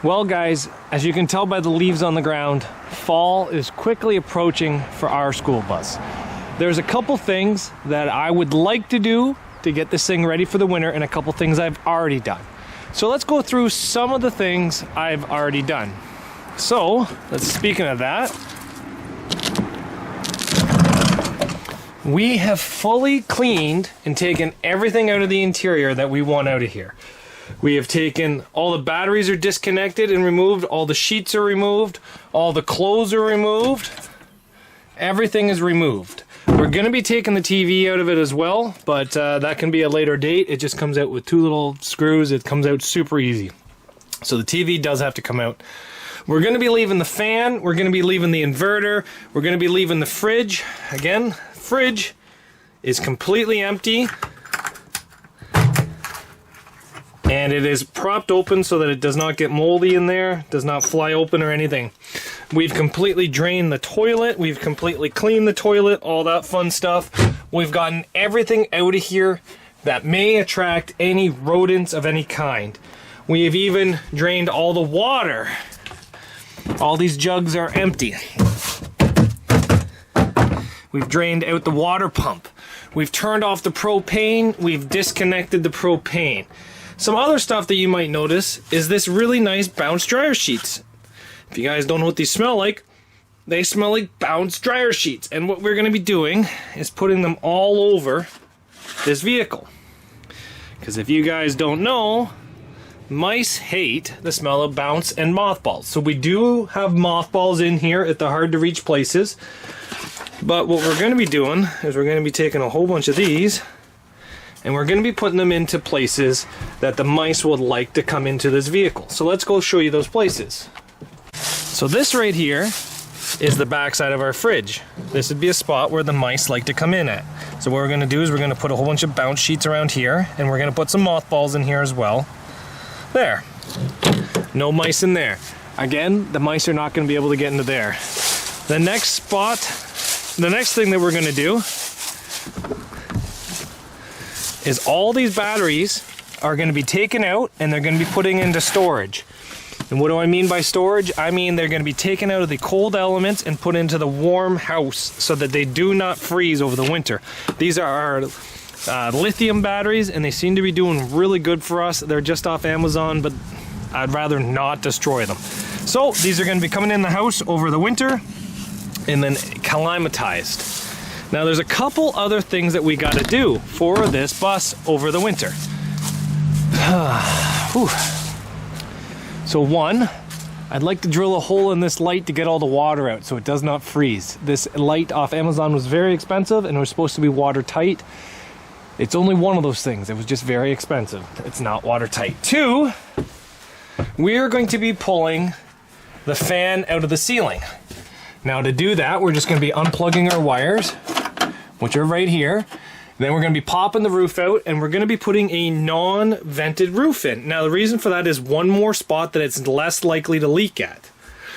Well guys, as you can tell by the leaves on the ground, fall is quickly approaching for our school bus. There's a couple things that I would like to do to get this thing ready for the winter and a couple things I've already done. So let's go through some of the things I've already done. So, speaking of that, we have fully cleaned and taken everything out of the interior that we want out of here. We have taken, all the batteries are disconnected and removed, all the sheets are removed, all the clothes are removed, everything is removed. We're going to be taking the TV out of it as well, but that can be a later date. It just comes out with 2 little screws. It comes out super easy. So the TV does have to come out. We're going to be leaving the fan. We're going to be leaving the inverter. We're going to be leaving the fridge. Again, fridge is completely empty. And it is propped open so that it does not get moldy in there, does not fly open or anything. We've completely drained the toilet. We've completely cleaned the toilet, all that fun stuff. We've gotten everything out of here that may attract any rodents of any kind. We have even drained all the water. All these jugs are empty. We've drained out the water pump. We've turned off the propane. We've disconnected the propane. Some other stuff that you might notice is this really nice bounce dryer sheets. If you guys don't know what these smell like, they smell like bounce dryer sheets. And what we're going to be doing is putting them all over this vehicle. Because if you guys don't know, mice hate the smell of bounce and mothballs. So we do have mothballs in here at the hard to reach places. But what we're going to be doing is we're going to be taking a whole bunch of these and we're going to be putting them into places that the mice would like to come into this vehicle. So let's go show you those places. So this right here is the back side of our fridge. This would be a spot where the mice like to come in at. So what we're going to do is we're going to put a whole bunch of bounce sheets around here, and we're going to put some mothballs in here as well. There. No mice in there. Again, the mice are not going to be able to get into there. The next spot, the next thing that we're going to do is all these batteries are going to be taken out and they're going to be putting into storage. And what do I mean by storage? I mean they're going to be taken out of the cold elements and put into the warm house so that they do not freeze over the winter. These are our lithium batteries and they seem to be doing really good for us. They're just off Amazon, but I'd rather not destroy them. So these are going to be coming in the house over the winter and then climatized. Now there's a couple other things that we got to do for this bus over the winter. So one, I'd like to drill a hole in this light to get all the water out so it does not freeze. This light off Amazon was very expensive and it was supposed to be watertight. It's only one of those things. It was just very expensive. It's not watertight. 2, we are going to be pulling the fan out of the ceiling. Now to do that, we're just going to be unplugging our wires, which are right here. Then we're going to be popping the roof out and we're going to be putting a non-vented roof in. Now the reason for that is one more spot that it's less likely to leak at.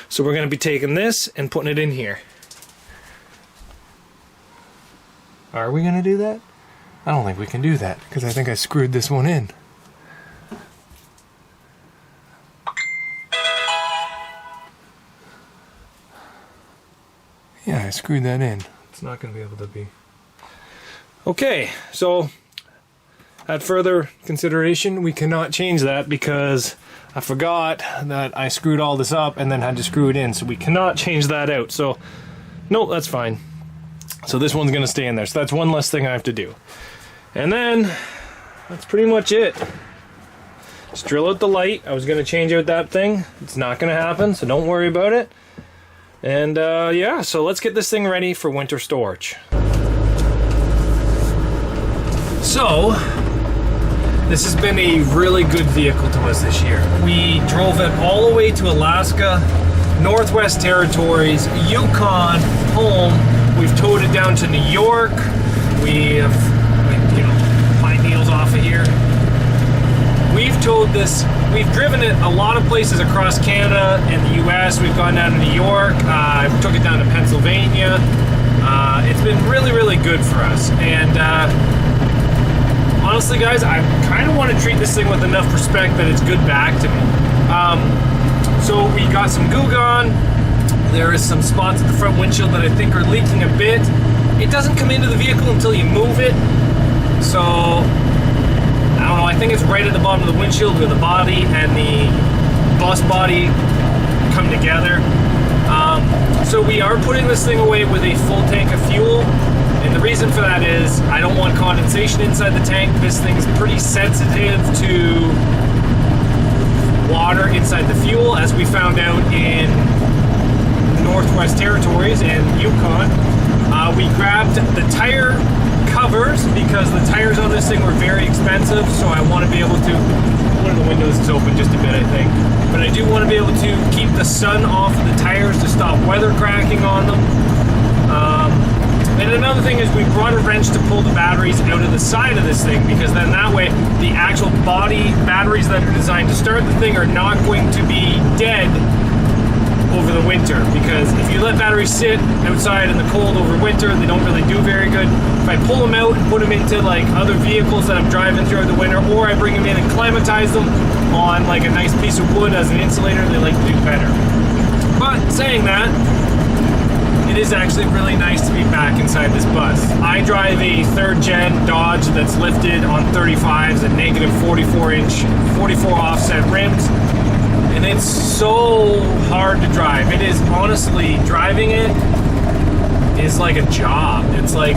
So we're going to be taking this and putting it in here. Are we going to do that? I don't think we can do that because I think I screwed this one in. Yeah, I screwed that in. It's not going to be able to be. Okay, so at further consideration, we cannot change that because I forgot that I screwed all this up and then had to screw it in. So we cannot change that out. So, no, that's fine. So this one's going to stay in there. So that's one less thing I have to do. And then, that's pretty much it. Just drill out the light. I was going to change out that thing. It's not going to happen, so don't worry about it. And yeah, so let's get this thing ready for winter storage. So, this has been a really good vehicle to us this year. We drove it all the way to Alaska, Northwest Territories, Yukon, home. We've towed it down to New York. We have, pine needles off of here. We've towed this, we've driven it a lot of places across Canada and the US. We've gone down to New York, we took it down to Pennsylvania. It's been really, really good for us. And honestly guys, I kind of want to treat this thing with enough respect that it's good back to me. So we got some goo gone. There is some spots at the front windshield that I think are leaking a bit. It doesn't come into the vehicle until you move it. So, I don't know, I think it's right at the bottom of the windshield where the body and the bus body come together. So we are putting this thing away with a full tank of fuel. And the reason for that is I don't want condensation inside the tank. This thing's pretty sensitive to water inside the fuel, as we found out in Northwest Territories and Yukon. We grabbed the tire covers because the tires on this thing were very expensive, so I want to be able to, one of the windows is open just a bit I think, but I do want to be able to keep the sun off of the tires to stop weather cracking on them. And another thing is we brought a wrench to pull the batteries out of the side of this thing, because then that way the actual body batteries that are designed to start the thing are not going to be dead over the winter, because if you let batteries sit outside in the cold over winter, they don't really do very good. If I pull them out and put them into like other vehicles that I'm driving throughout the winter, or I bring them in and climatize them on like a nice piece of wood as an insulator, they like to do better. But saying that, it is actually really nice to be back inside this bus. I drive a 3rd gen Dodge that's lifted on 35s and negative 44 offset rims. And it's so hard to drive. It is honestly, driving it is like a job. It's like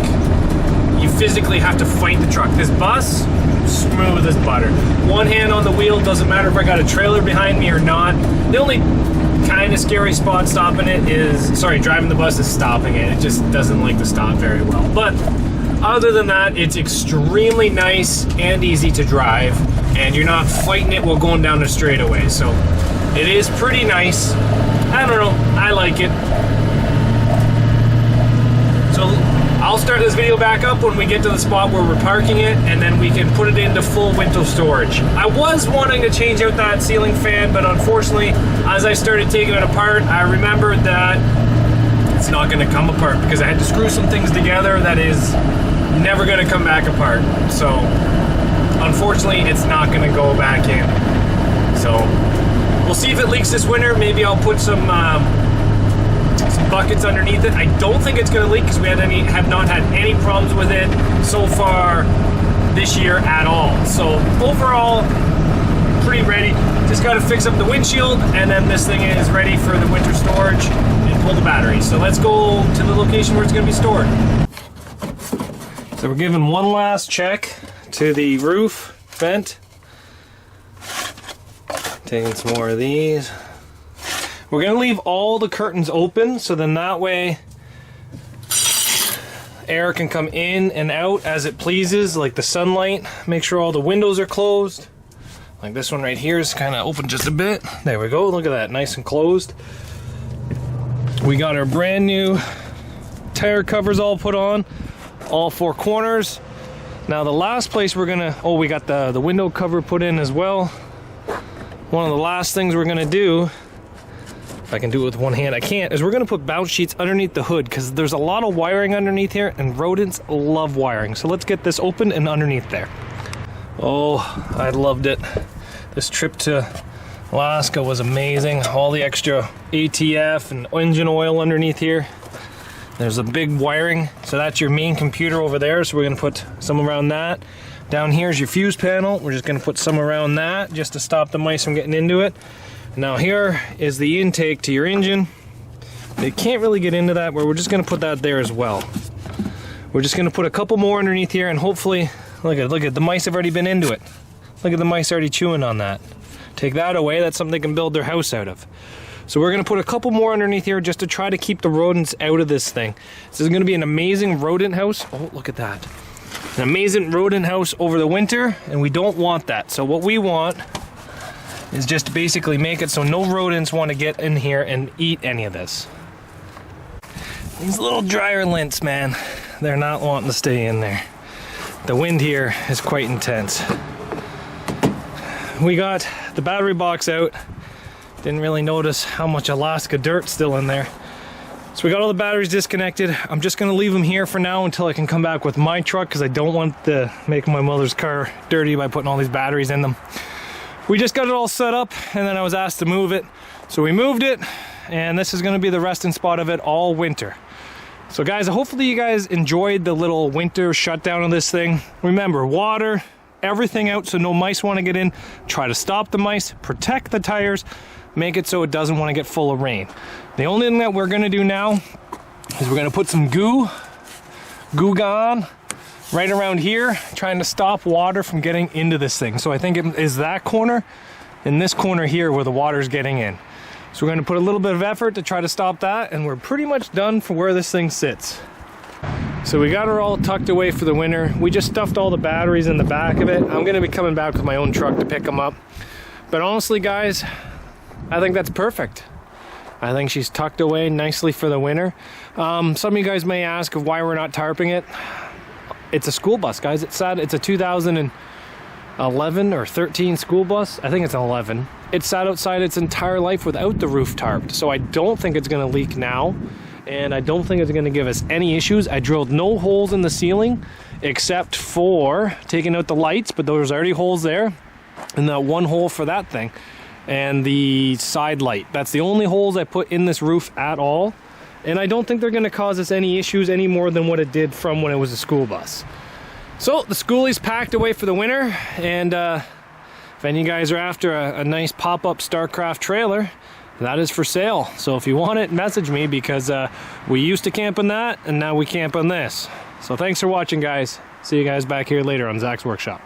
you physically have to fight the truck. This bus, smooth as butter. One hand on the wheel, doesn't matter if I got a trailer behind me or not. The only kind of scary spot stopping it is, driving the bus is stopping it. It just doesn't like to stop very well. But other than that, it's extremely nice and easy to drive, and you're not fighting it while going down the straightaway. So it is pretty nice. I don't know, I like it. So I'll start this video back up when we get to the spot where we're parking it, and then we can put it into full winter storage. I was wanting to change out that ceiling fan, but unfortunately, as I started taking it apart, I remembered that it's not going to come apart because I had to screw some things together that is never going to come back apart. So unfortunately, it's not going to go back in. So we'll see if it leaks this winter. Maybe I'll put some buckets underneath it. I don't think it's going to leak because we have not had any problems with it so far this year at all. So overall, pretty ready. Just got to fix up the windshield, and then this thing is ready for the winter storage and pull the batteries. So let's go to the location where it's going to be stored. So we're giving one last check to the roof vent. Taking some more of these. We're going to leave all the curtains open, so then that way air can come in and out as it pleases, like the sunlight. Make sure all the windows are closed. Like this one right here is kind of open just a bit. There we go, look at that, nice and closed. We got our brand new tire covers all put on, all 4 corners. Now the last place we're gonna, we got the window cover put in as well. One of the last things we're gonna do, if I can do it with one hand, I can't, is we're gonna put bounce sheets underneath the hood, because there's a lot of wiring underneath here, and rodents love wiring. So let's get this open and underneath there. Oh, I loved it. This trip to Alaska was amazing. All the extra ATF and engine oil underneath here. There's a big wiring, so that's your main computer over there, so we're gonna put some around that. Down here is your fuse panel. We're just gonna put some around that just to stop the mice from getting into it. Now here is the intake to your engine. They can't really get into that, but we're just gonna put that there as well. We're just gonna put a couple more underneath here, and hopefully, look at the mice have already been into it. Look at the mice already chewing on that. Take that away, that's something they can build their house out of. So we're gonna put a couple more underneath here just to try to keep the rodents out of this thing. This is gonna be an amazing rodent house. Oh, look at that. An amazing rodent house over the winter, and we don't want that. So what we want is just to basically make it so no rodents want to get in here and eat any of this. These little dryer lints, man, they're not wanting to stay in there. The wind here is quite intense. We got the battery box out. Didn't really notice how much Alaska dirt's still in there. So we got all the batteries disconnected. I'm just gonna leave them here for now until I can come back with my truck, because I don't want to make my mother's car dirty by putting all these batteries in them. We just got it all set up, and then I was asked to move it. So we moved it, and this is gonna be the resting spot of it all winter. So guys, hopefully you guys enjoyed the little winter shutdown of this thing. Remember, water, everything out so no mice wanna get in. Try to stop the mice, protect the tires, make it so it doesn't wanna get full of rain. The only thing that we're gonna do now is we're gonna put some goo gone right around here, trying to stop water from getting into this thing. So I think it is that corner and this corner here where the water's getting in. So we're gonna put a little bit of effort to try to stop that, and we're pretty much done for where this thing sits. So we got her all tucked away for the winter. We just stuffed all the batteries in the back of it. I'm gonna be coming back with my own truck to pick them up. But honestly, guys, I think that's perfect. I think she's tucked away nicely for the winter. Some of you guys may ask of why we're not tarping it. It's a school bus, guys. It's a 2011 or 13 school bus. I think it's an 11. It sat outside its entire life without the roof tarped, so I don't think it's gonna leak now, and I don't think it's gonna give us any issues. I drilled no holes in the ceiling except for taking out the lights, but there's already holes there, and that one hole for that thing, and the side light. That's the only holes I put in this roof at all, and I don't think they're gonna cause us any issues any more than what it did from when it was a school bus. So the schoolie's packed away for the winter, and if any of you guys are after a nice pop-up StarCraft trailer, that is for sale. So if you want it, message me, because we used to camp on that and now we camp on this. So thanks for watching, guys. See you guys back here later on Zach's Workshop.